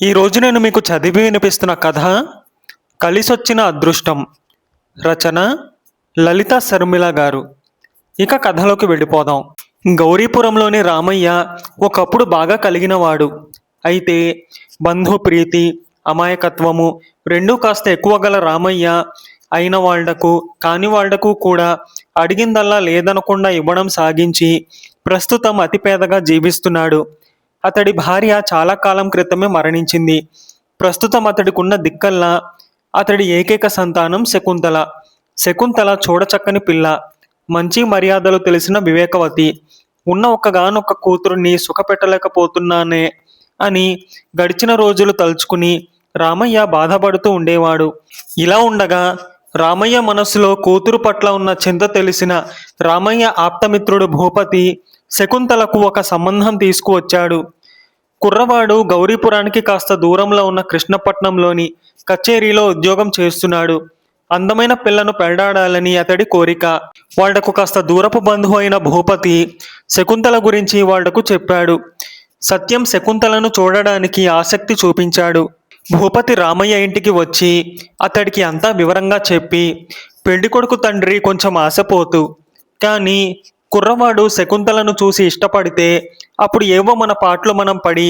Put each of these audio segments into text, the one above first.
ఈరోజు నేను మీకు చదివి వినిపిస్తున్న కథ కలిసొచ్చిన అదృష్టం. రచన లలిత శర్మిల గారు. ఇక కథలోకి వెళ్ళిపోదాం. గౌరీపురంలోని రామయ్య ఒకప్పుడు బాగా కలిగినవాడు. అయితే బంధుప్రీతి, అమాయకత్వము రెండూ కాస్త ఎక్కువ గల రామయ్య అయిన వాళ్లకు కాని వాళ్లకు కూడా అడిగిందల్లా లేదనకుండా ఇవ్వడం సాగించి ప్రస్తుతం అతి పేదగా జీవిస్తున్నాడు. అతడి భార్య చాలా కాలం క్రితమే మరణించింది. ప్రస్తుతం అతడికున్న దిక్కల్లా అతడి ఏకైక సంతానం శకుంతల. శకుంతల చూడచక్కని పిల్ల, మంచి మర్యాదలు తెలిసిన వివేకవతి. ఉన్న ఒక్కగానొక్క కూతురుని సుఖపెట్టలేకపోతున్నానే అని గడిచిన రోజులు తలుచుకుని రామయ్య బాధపడుతూ ఉండేవాడు. ఇలా ఉండగా రామయ్య మనసులో కూతురు పట్ల ఉన్న చింత తెలిసిన రామయ్య ఆప్తమిత్రుడు భూపతి శకుంతలకు ఒక సంబంధం తీసుకువచ్చాడు. కుర్రవాడు గౌరీపురానికి కాస్త దూరంలో ఉన్న కృష్ణపట్నంలోని కచేరీలో ఉద్యోగం చేస్తున్నాడు. అందమైన పిల్లను పెళ్లాడాలని అతడి కోరిక. వాళ్లకు కాస్త దూరపు బంధువు అయిన భూపతి శకుంతల గురించి వాళ్లకు చెప్పాడు. సత్యం శకుంతలను చూడడానికి ఆసక్తి చూపించాడు. భూపతి రామయ్య ఇంటికి వచ్చి అతడికి అంతా వివరంగా చెప్పి పెళ్లికొడుకు తండ్రి కొంచెం ఆశపోతూ, కానీ కుర్రవాడు శకుంతలను చూసి ఇష్టపడితే అప్పుడు ఏవో మన పాటలు మనం పడి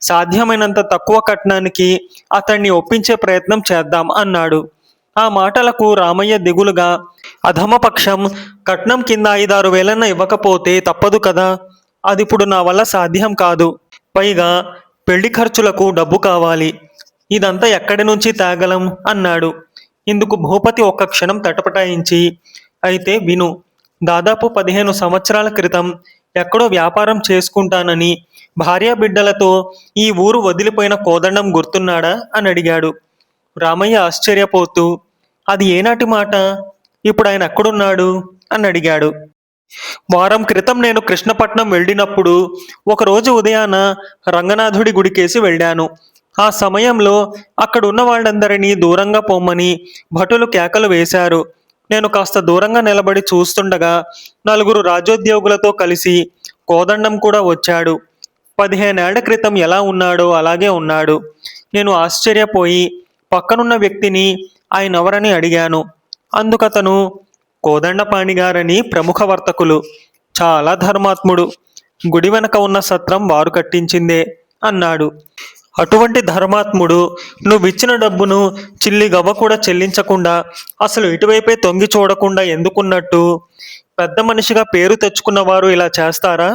సాధ్యమైనంత తక్కువ కట్నానికి అతన్ని ఒప్పించే ప్రయత్నం చేద్దాం అన్నాడు. ఆ మాటలకు రామయ్య దిగులుగా, అధమపక్షం కట్నం కింద 5-6 వేలన్న ఇవ్వకపోతే తప్పదు కదా, అది ఇప్పుడు నా వల్ల సాధ్యం కాదు. పైగా పెళ్లి ఖర్చులకు డబ్బు కావాలి, ఇదంతా ఎక్కడి నుంచి తేగలం అన్నాడు. ఇందుకు భూపతి ఒక్క క్షణం తటపటాయించి, అయితే విను, దాదాపు 15 సంవత్సరాల క్రితం ఎక్కడో వ్యాపారం చేసుకుంటానని భార్యాబిడ్డలతో ఈ ఊరు వదిలిపోయిన కోదండం గుర్తున్నాడా అని అడిగాడు. రామయ్య ఆశ్చర్యపోతూ, అది ఏనాటి మాట, ఇప్పుడు ఆయన ఎక్కడున్నాడు అని అడిగాడు. వారం క్రితం నేను కృష్ణపట్నం వెళ్ళినప్పుడు ఒకరోజు ఉదయాన రంగనాథుడి గుడికేసి వెళ్ళాను. ఆ సమయంలో అక్కడున్న వాళ్ళందరినీ దూరంగా పొమ్మని భటులు కేకలు వేశారు. నేను కాస్త దూరంగా నిలబడి చూస్తుండగా 4 రాజోద్యోగులతో కలిసి కోదండం కూడా వచ్చాడు. 15 ఏళ్ల క్రితం ఎలా ఉన్నాడో అలాగే ఉన్నాడు. నేను ఆశ్చర్యపోయి పక్కనున్న వ్యక్తిని ఆయనెవరని అడిగాను. అందుకతను, కోదండపాణి గారని ప్రముఖ వర్తకులు, చాలా ధర్మాత్ముడు, గుడి వెనక ఉన్న సత్రం వారు కట్టించిందే అన్నాడు. అటువంటి ధర్మాత్ముడు నువ్విచ్చిన డబ్బును చిల్లి గవ్వ కూడా చెల్లించకుండా అసలు ఇటువైపే తొంగి చూడకుండా ఎందుకున్నట్టు? పెద్ద మనిషిగా పేరు తెచ్చుకున్న వారు ఇలా చేస్తారా?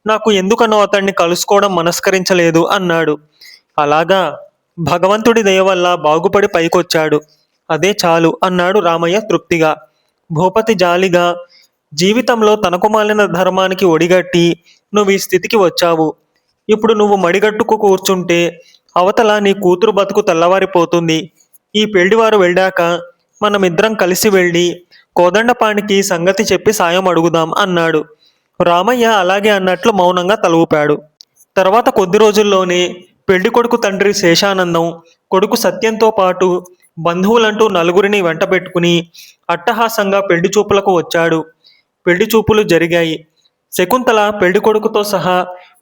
నాకు ఎందుకనో అతన్ని కలుసుకోవడం మనస్కరించలేదు అన్నాడు. అలాగా, భగవంతుడి దయ వల్ల బాగుపడి పైకొచ్చాడు, అదే చాలు అన్నాడు రామయ్య తృప్తిగా. భూపతి జాలిగా, జీవితంలో తనకు మాలిన ధర్మానికి ఒడిగట్టి నువ్వు ఈ స్థితికి వచ్చావు. ఇప్పుడు నువ్వు మడిగట్టుకు కూర్చుంటే అవతల నీ కూతురు బతుకు తెల్లవారిపోతుంది. ఈ పెళ్లివారు వెళ్ళాక మనమిద్దరం కలిసి వెళ్ళి కోదండపాణికి సంగతి చెప్పి సాయం అడుగుదాం అన్నాడు. రామయ్య అలాగే అన్నట్లు మౌనంగా తల ఊపాడు. తర్వాత కొద్ది రోజుల్లోనే పెళ్లి కొడుకు తండ్రి శేషానందం కొడుకు సత్యంతో పాటు బంధువులంటూ 4 వెంట పెట్టుకుని అట్టహాసంగా పెళ్లి చూపులకు వచ్చాడు. పెళ్లి చూపులు జరిగాయి. శకుంతల పెళ్లి కొడుకుతో సహా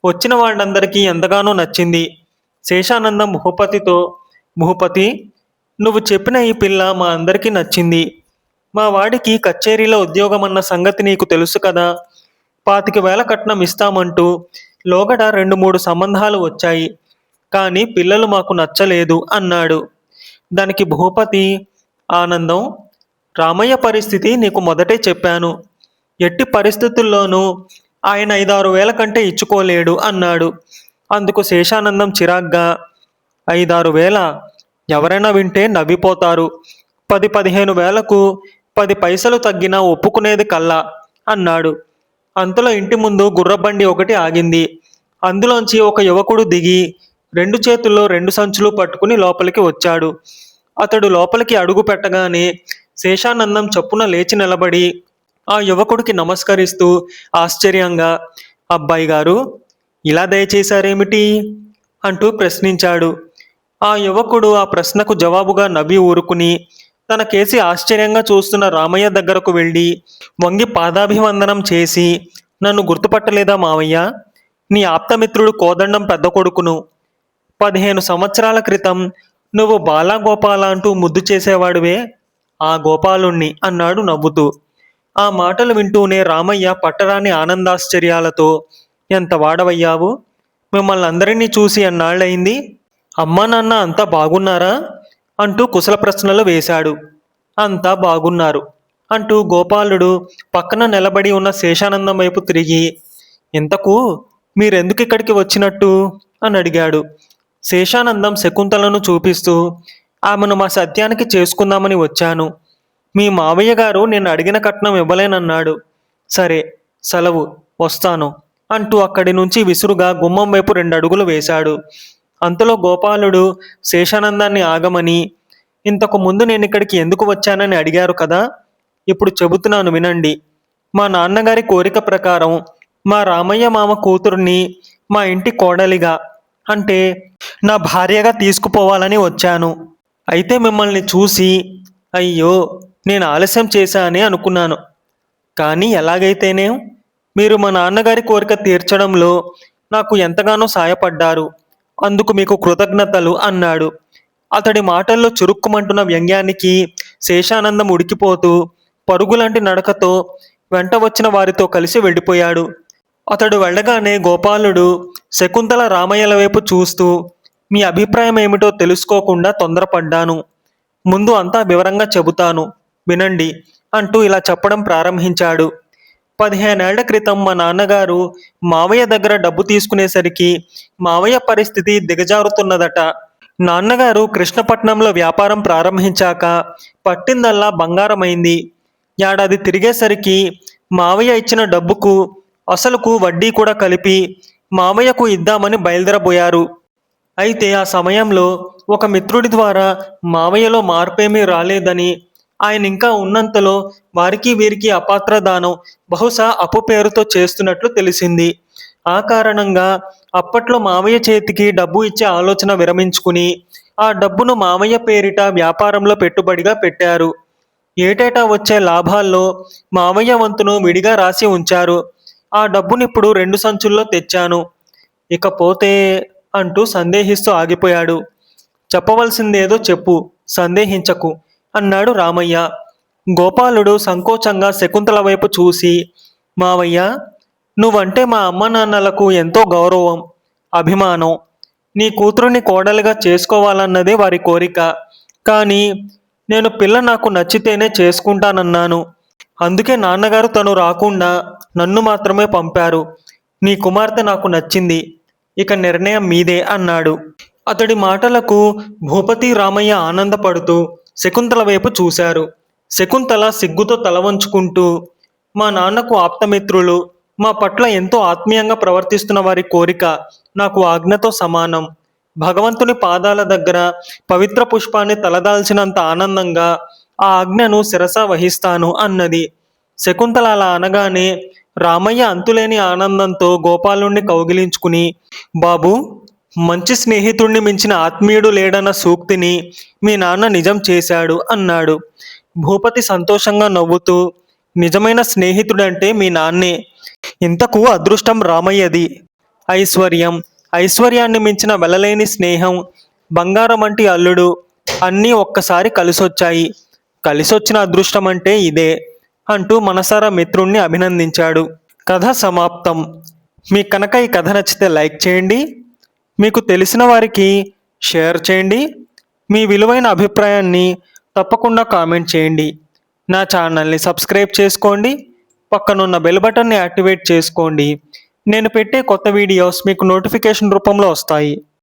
వచ్చిన వాళ్ళందరికీ ఎంతగానో నచ్చింది. శేషానందం భూపతితో, భూపతి, నువ్వు చెప్పిన ఈ పిల్ల మా అందరికీ నచ్చింది. మా వాడికి కచేరీలో ఉద్యోగం అన్న సంగతి నీకు తెలుసు కదా. 25,000 కట్నం ఇస్తామంటూ లోగడ 2-3 సంబంధాలు వచ్చాయి, కానీ పిల్లలు మాకు నచ్చలేదు అన్నాడు. దానికి భూపతి, ఆనందం, రామయ్య పరిస్థితి నీకు మొదటే చెప్పాను. ఎట్టి పరిస్థితుల్లోనూ ఆయన 5-6 వేల కంటే ఇచ్చుకోలేడు అన్నాడు. అందుకు శేషానందం చిరాగ్గా, 5-6 వేల ఎవరైనా వింటే నవ్విపోతారు. 10-15 వేలకు 10 పైసలు తగ్గినా ఒప్పుకునేది కల్లా అన్నాడు. అంతలో ఇంటి ముందు గుర్రబండి ఒకటి ఆగింది. అందులోంచి ఒక యువకుడు దిగి 2 చేతుల్లో 2 సంచులు పట్టుకుని లోపలికి వచ్చాడు. అతడు లోపలికి అడుగు పెట్టగానే శేషానందం చప్పున లేచి నిలబడి ఆ యువకుడికి నమస్కరిస్తూ ఆశ్చర్యంగా, అబ్బాయి గారు, ఇలా దయచేశారేమిటి అంటూ ప్రశ్నించాడు. ఆ యువకుడు ఆ ప్రశ్నకు జవాబుగా నవ్వి ఊరుకుని తన కేసి ఆశ్చర్యంగా చూస్తున్న రామయ్య దగ్గరకు వెళ్ళి వంగి పాదాభివందనం చేసి, నన్ను గుర్తుపట్టలేదా మావయ్య? నీ ఆప్తమిత్రుడు కోదండం పెద్ద కొడుకును. 15 సంవత్సరాల క్రితం నువ్వు బాలా గోపాల అంటూ ముద్దు చేసేవాడివే, ఆ గోపాలుణ్ణి అన్నాడు నవ్వుతూ. ఆ మాటలు వింటూనే రామయ్య పట్టరాని ఆనందాశ్చర్యాలతో, ఎంత వాడవయ్యావు, మిమ్మల్ని అందరినీ చూసి ఎన్నాళ్ళయింది, అమ్మా నాన్న అంతా బాగున్నారా అంటూ కుశల ప్రశ్నలు వేశాడు. అంతా బాగున్నారు అంటూ గోపాలుడు పక్కన నిలబడి ఉన్న శేషానందం వైపు తిరిగి, ఇంతకు మీరెందుకు ఇక్కడికి వచ్చినట్టు అని అడిగాడు. శేషానందం శకుంతలను చూపిస్తూ, ఆమెను మా సత్యానికి చేసుకుందామని వచ్చాను. మీ మావయ్య గారు నేను అడిగిన కట్నం ఇవ్వలేనన్నాడు. సరే, సెలవు, వస్తాను అంటూ అక్కడి నుంచి విసురుగా గుమ్మం వైపు 2 అడుగులు వేశాడు. అంతలో గోపాలుడు శేషానందాన్ని ఆగమని, ఇంతకు ముందు నేను ఇక్కడికి ఎందుకు వచ్చానని అడిగారు కదా, ఇప్పుడు చెబుతున్నాను వినండి. మా నాన్నగారి కోరిక ప్రకారం మా రామయ్య మామ కూతుర్ని మా ఇంటి కోడలిగా, అంటే నా భార్యగా తీసుకుపోవాలని వచ్చాను. అయితే మిమ్మల్ని చూసి, అయ్యో నేను ఆలస్యం చేశానే అనుకున్నాను. కానీ ఎలాగైతేనే మీరు మా నాన్నగారి కోరిక తీర్చడంలో నాకు ఎంతగానో సాయపడ్డారు. అందుకు మీకు కృతజ్ఞతలు అన్నాడు. అతడి మాటల్లో చురుక్కుమంటున్న వ్యంగ్యానికి శేషానందం ఉడికిపోతూ పరుగులాంటి నడకతో వెంట వచ్చిన వారితో కలిసి వెళ్ళిపోయాడు. అతడు వెళ్ళగానే గోపాలుడు శకుంతల రామయ్యల వైపు చూస్తూ, మీ అభిప్రాయం ఏమిటో తెలుసుకోకుండా తొందరపడ్డాను. ముందు అంతా వివరంగా చెబుతాను, వినండి అంటూ ఇలా చెప్పడం ప్రారంభించాడు. 15 ఏళ్ల క్రితం మా నాన్నగారు మావయ్య దగ్గర డబ్బు తీసుకునేసరికి మావయ్య పరిస్థితి దిగజారుతున్నదట. నాన్నగారు కృష్ణపట్నంలో వ్యాపారం ప్రారంభించాక పట్టిందల్లా బంగారమైంది. ఏడాది తిరిగేసరికి మావయ్య ఇచ్చిన డబ్బుకు అసలుకు వడ్డీ కూడా కలిపి మావయ్యకు ఇద్దామని బయలుదేరబోయారు. అయితే ఆ సమయంలో ఒక మిత్రుడి ద్వారా మావయ్యలో మార్పేమీ రాలేదని, ఆయన ఇంకా ఉన్నంతలో వారికి వీరికి అపాత్రదానం, బహుశా అప్పు పేరుతో చేస్తున్నట్లు తెలిసింది. ఆ కారణంగా అప్పట్లో మావయ్య చేతికి డబ్బు ఇచ్చే ఆలోచన విరమించుకుని ఆ డబ్బును మావయ్య పేరిట వ్యాపారంలో పెట్టుబడిగా పెట్టారు. ఏటేటా వచ్చే లాభాల్లో మావయ్య వంతును విడిగా రాసి ఉంచారు. ఆ డబ్బునిప్పుడు 2 సంచుల్లో తెచ్చాను. ఇకపోతే అంటూ సందేహిస్తూ ఆగిపోయాడు. చెప్పవలసిందేదో చెప్పు, సందేహించకు అన్నాడు రామయ్య. గోపాలుడు సంకోచంగా శకుంతల వైపు చూసి, మావయ్య, నువ్వంటే మా అమ్మ నాన్నలకు ఎంతో గౌరవం, అభిమానం. నీ కూతురుని కోడలిగా చేసుకోవాలన్నదే వారి కోరిక. కానీ నేను పిల్ల నాకు నచ్చితేనే చేసుకుంటానన్నాను. అందుకే నాన్నగారు తను రాకుండా నన్ను మాత్రమే పంపారు. నీ కుమార్తె నాకు నచ్చింది, ఇక నిర్ణయం మీదే అన్నాడు. అతడి మాటలకు భూపతి రామయ్య ఆనందపడుతూ శకుంతల వైపు చూశారు. శకుంతల సిగ్గుతో తల వంచుకుంటూ, మా నాన్నకు ఆప్తమిత్రులు, మా పట్ల ఎంతో ఆత్మీయంగా ప్రవర్తిస్తున్న వారి కోరిక నాకు ఆజ్ఞతో సమానం. భగవంతుని పాదాల దగ్గర పవిత్ర పుష్పాన్ని తలదాల్చినంత ఆనందంగా ఆ ఆజ్ఞను శిరసా వహిస్తాను అన్నది. శకుంతల అలా అనగానే రామయ్య అంతులేని ఆనందంతో గోపాలుణ్ణి కౌగిలించుకుని, బాబు, మంచి స్నేహితుణ్ణి మించిన ఆత్మీయుడు లేడన్న సూక్తిని మీ నాన్న నిజం చేశాడు అన్నాడు. భూపతి సంతోషంగా నవ్వుతూ, నిజమైన స్నేహితుడంటే మీ నాన్నే. ఇంతకు అదృష్టం రామయ్యది. ఐశ్వర్యం, ఐశ్వర్యాన్ని మించిన వెలలేని స్నేహం, బంగారం వంటి అల్లుడు అన్నీ ఒక్కసారి కలిసొచ్చాయి. కలిసొచ్చిన అదృష్టం అంటే ఇదే అంటూ మనసారా మిత్రుణ్ణి అభినందించాడు. కథ సమాప్తం. మీకు కనుక ఈ కథ నచ్చితే లైక్ చేయండి, మీకు తెలిసిన వారికి షేర్ చేయండి, మీ విలువైన అభిప్రాయాన్ని తప్పకుండా కామెంట్ చేయండి. నా ఛానల్ని సబ్స్క్రైబ్ చేసుకోండి, పక్కనున్న బెల్ బటన్ని యాక్టివేట్ చేసుకోండి. నేను పెట్టే కొత్త వీడియోస్ మీకు నోటిఫికేషన్ రూపంలో వస్తాయి.